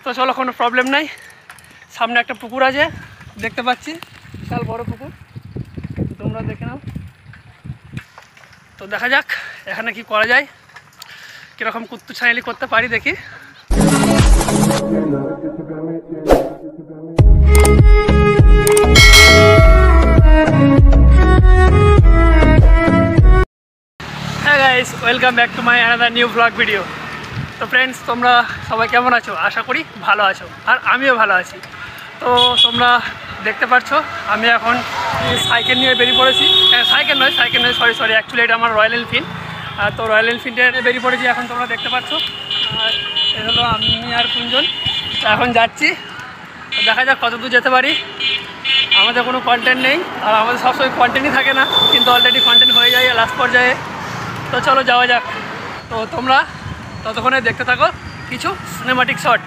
তো চলো, কোনো প্রবলেম নাই। সামনে একটা পুকুর আছে, দেখতে পাচ্ছি বিশাল বড় পুকুর, তোমরা দেখে নাও। তো দেখা যাক এখানে কি করা যায়, কীরকম কুত্তু ছাইলি করতে পারি দেখি। হ্যাঁ guys, welcome back to my another new blog video. তো ফ্রেন্ডস, তোমরা সবাই কেমন আছো? আশা করি ভালো আছো, আর আমিও ভালো আছি। তো তোমরা দেখতে পাচ্ছ আমি এখন সাইকেল নিয়ে বেরিয়ে পড়েছি। সাইকেল নয়, সরি, অ্যাকচুয়ালি এটা আমার রয়্যাল এনফিল্ড। তো রয়্যাল এনফিল্ডে বেরিয়ে পড়েছি এখন, তোমরা দেখতে পাচ্ছ। আর এ হলো আমি আর কুঞ্জন, এখন যাচ্ছি। তো দেখা যাক কত দূর যেতে পারি। আমাদের কোনো কন্টেন্ট নেই, আর আমাদের সবসময় কন্টেন্টই থাকে না, কিন্তু অলরেডি কন্টেন্ট হয়ে যায় লাস্ট পর্যায়ে। তো চলো যাওয়া যাক। তো তোমরা ততক্ষণে দেখতে থাকো কিছু সিনেমাটিক শট।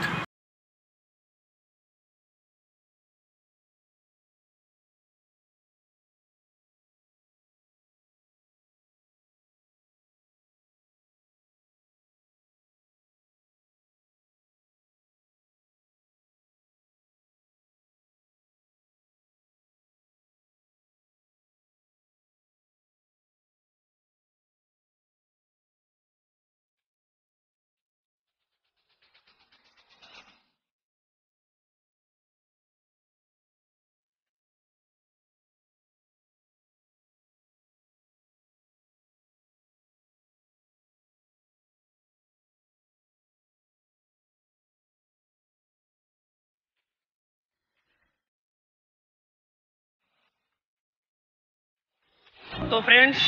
তো ফ্রেন্ডস,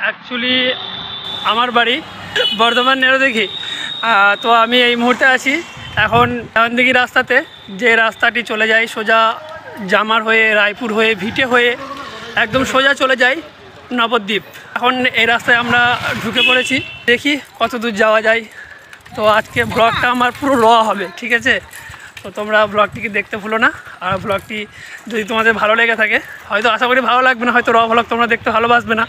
অ্যাকচুয়ালি আমার বাড়ি বর্ধমান নেড়োদিঘি। তো আমি এই মুহূর্তে আছি এখন দেওয়ানদিঘি রাস্তাতে, যে রাস্তাটি চলে যায় সোজা জামার হয়ে, রায়পুর হয়ে, ভিটে হয়ে একদম সোজা চলে যায় নবদ্বীপ। এখন এই রাস্তায় আমরা ঢুকে পড়েছি, দেখি কত দূর যাওয়া যায়। তো আজকে ব্লগটা আমার পুরো র হবে, ঠিক আছে? তো তোমরা ব্লগটিকে দেখতে ভুলো না। আর ব্লগটি যদি তোমাদের ভালো লেগে থাকে, হয়তো আশা করি ভালো লাগবে না, হয়তো র ব্লগ তোমরা দেখতে ভালোবাসবে না।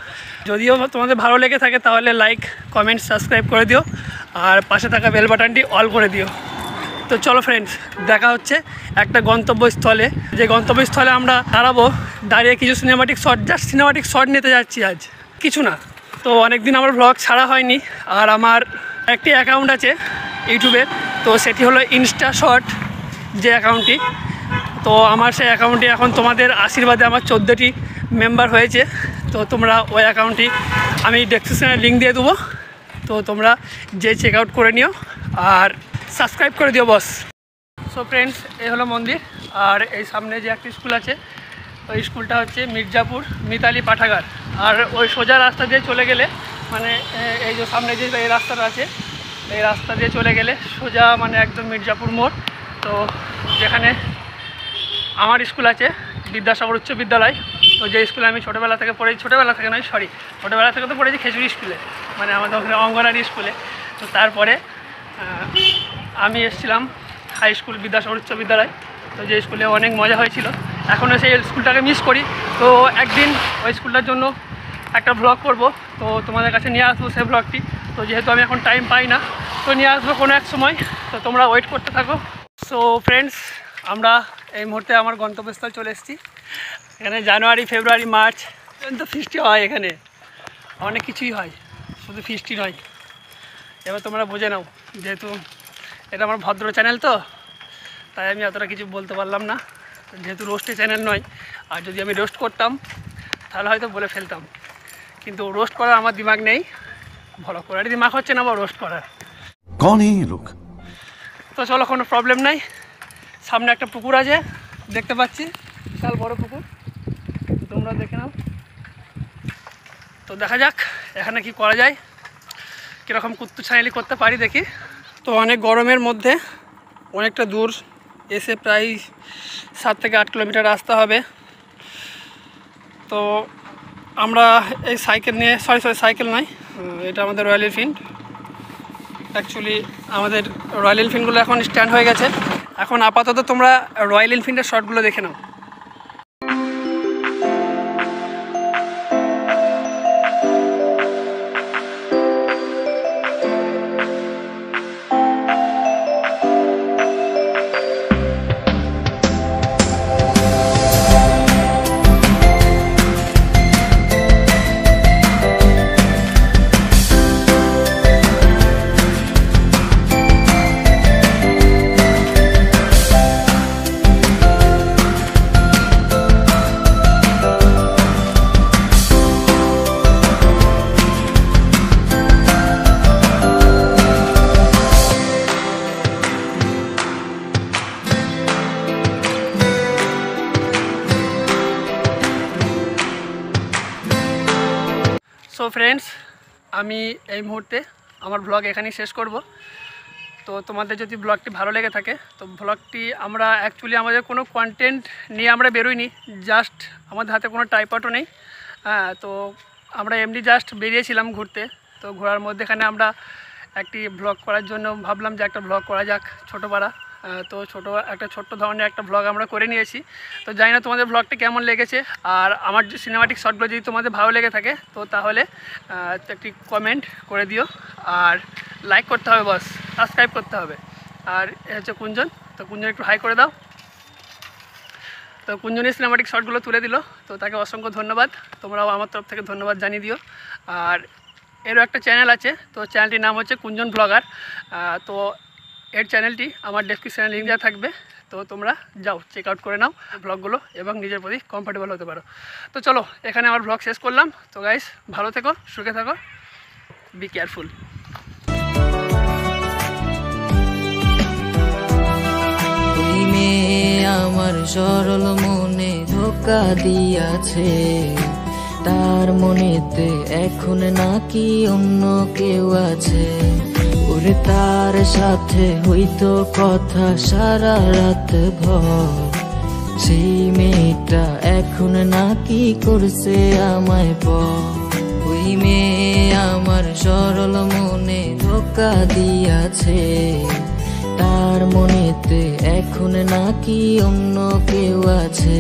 যদিও তোমাদের ভালো লেগে থাকে তাহলে লাইক, কমেন্ট, সাবস্ক্রাইব করে দিও, আর পাশে থাকা বেল বাটনটি অল করে দিও। তো চলো ফ্রেন্ডস, দেখা হচ্ছে একটা গন্তব্যস্থলে। যে গন্তব্যস্থলে আমরা দাঁড়াবো, দাঁড়িয়ে কিছু cinematic shot, just cinematic shot নিতে যাচ্ছি আজ, কিছু না। তো অনেক দিন আমার ব্লগ ছাড়া হয়নি, আর আমার একটি অ্যাকাউন্ট আছে ইউটিউবে, তো সেটি হলো ইনস্টা শট যে অ্যাকাউন্টটি। তো আমার সেই অ্যাকাউন্টটি এখন তোমাদের আশীর্বাদে আমার 14টি মেম্বার হয়েছে। তো তোমরা ওই অ্যাকাউন্টটি আমি ডেসক্রিপশনে লিঙ্ক দিয়ে দেবো, তো তোমরা যে চেক আউট করে নিও আর সাবস্ক্রাইব করে দিও বস। সো ফ্রেন্ডস, এই হলো মন্দির, আর এই সামনে যে একটি স্কুল আছে, ওই স্কুলটা হচ্ছে মির্জাপুর মিতালি পাঠাগার। আর ওই সোজা রাস্তা দিয়ে চলে গেলে, মানে এই যে সামনে যে এই রাস্তাটা আছে, এই রাস্তা দিয়ে চলে গেলে সোজা মানে একদম মির্জাপুর মোড়। তো যেখানে আমার স্কুল আছে বিদ্যাসাগর উচ্চ বিদ্যালয়, তো যে স্কুলে আমি ছোটোবেলা থেকে পড়েছি, ছোটোবেলা থেকে তো পড়েছি খেজুরি স্কুলে, মানে আমাদের ওখানে অঙ্গনারী স্কুলে। তো তারপরে আমি এসেছিলাম হাই স্কুল বিদ্যাসাগর উচ্চ বিদ্যালয়, তো যে স্কুলে অনেক মজা হয়েছিল। এখনও সেই স্কুলটাকে মিস করি। তো একদিন ওই স্কুলটার জন্য একটা ব্লগ করব, তো তোমাদের কাছে নিয়ে আসবো সেই ব্লগটি। তো যেহেতু আমি এখন টাইম পাই না, তো নিয়ে আসবো কোনো এক সময়, তো তোমরা ওয়েট করতে থাকো। সো ফ্রেন্ডস, আমরা এই মুহূর্তে আমার গন্তব্যস্থল চলে এসেছি। এখানে জানুয়ারি, ফেব্রুয়ারি, মার্চ তো ফিস্টি হয়, এখানে অনেক কিছুই হয়, শুধু ফিস্টি নয়। এবার তোমরা বুঝে নাও, যেহেতু এটা আমার ভদ্র চ্যানেল, তো তাই আমি অতটা কিছু বলতে পারলাম না, যেহেতু রোস্টের চ্যানেল নয়। আর যদি আমি রোস্ট করতাম তাহলে হয়তো বলে ফেলতাম, কিন্তু রোস্ট করার আমার দিমাগ নেই, ভালো করার দিমাগ হচ্ছে না বা রোস্ট করার। कौन है ये लोग? তো চলো, কোনো প্রবলেম নাই। সামনে একটা পুকুর আছে, দেখতে পাচ্ছি বিশাল বড় পুকুর, তোমরা দেখে নাও। তো দেখা যাক এখানে কি করা যায়, কীরকম কুত্তু ছাইলি করতে পারি দেখি। তো অনেক গরমের মধ্যে অনেকটা দূর এসে, প্রায় 7 থেকে 8 কিলোমিটার রাস্তা হবে। তো আমরা এই সাইকেল নিয়ে, সাইকেল নয়, এটা আমাদের রয়্যাল এনফিল্ড। অ্যাকচুয়ালি আমাদের রয়্যাল এনফিল্ডগুলো এখন স্ট্যান্ড হয়ে গেছে। এখন আপাতত তোমরা রয়্যাল এনফিল্ডের শটগুলো দেখে নাও। সো ফ্রেন্ডস, আমি এই মুহূর্তে আমার ব্লগ এখানেই শেষ করব। তো তোমাদের যদি ব্লগটি ভালো লেগে থাকে তো ব্লগটি আমরা অ্যাকচুয়ালি আমাদের কোনো কন্টেন্ট নিয়ে আমরা বেরোইনি, জাস্ট আমাদের হাতে কোনো ট্রাইপডও নেই। তো আমরা এমনি জাস্ট বেরিয়েছিলাম ঘুরতে। তো ঘোরার মধ্যেখানে আমরা একটি ব্লগ করার জন্য ভাবলাম যে একটা ব্লগ করা যাক ছোটো পাড়া। তো ছোট্ট ধরনের একটা ব্লগ আমরা করে নিয়েছি। তো জানি না তোমাদের ব্লগটি কেমন লেগেছে, আর আমার যে সিনেমাটিক শটগুলো যদি তোমাদের ভালো লেগে থাকে তো তাহলে একটি কমেন্ট করে দিও, আর লাইক করতে হবে, বস সাবস্ক্রাইব করতে হবে। আর এ হচ্ছে কুঞ্জন, তো কুঞ্জন একটু হাই করে দাও। তো কুঞ্জনের সিনেমাটিক শটগুলো তুলে দিল, তো তাকে অসংখ্য ধন্যবাদ। তোমরাও আমার তরফ থেকে ধন্যবাদ জানিয়ে দিও। আর এরও একটা চ্যানেল আছে, তো চ্যানেলটির নাম হচ্ছে কুঞ্জন ব্লগার। তো এর চ্যানেলটি আমার ডেসক্রিপশনে লিঙ্ক দেওয়া থাকবে, তো তোমরা যাও চেক আউট করে নাও ব্লগগুলো এবং নিজের প্রতি কমফর্টেবল হতে পারো। তো চলো এখানে আমার ব্লগ শেষ করলাম। তো গাইস, ভালো থেকো, সুখে থাকো, বি কেয়ারফুল। আমার সরল মনে ধোকা দিয়াছে, তার মনেতে এখন নাকি অন্য কেউ আছে। ওরে তার সাথে হইতো কথা সারা রাত ভর, সেই মেয়েটা এখন নাকি করছে আমায় পর। ওই মেয়ে আমার সরল মনে ধোকা দিয়াছে, তার মনেতে এখন নাকি অন্য কেউ আছে।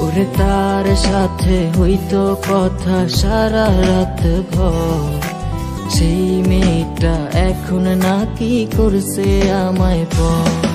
ওরে তার সাথে হইতো কথা সারা রাত ভর, সেই মেয়েটা এখন নাকি করছে আমায় পর।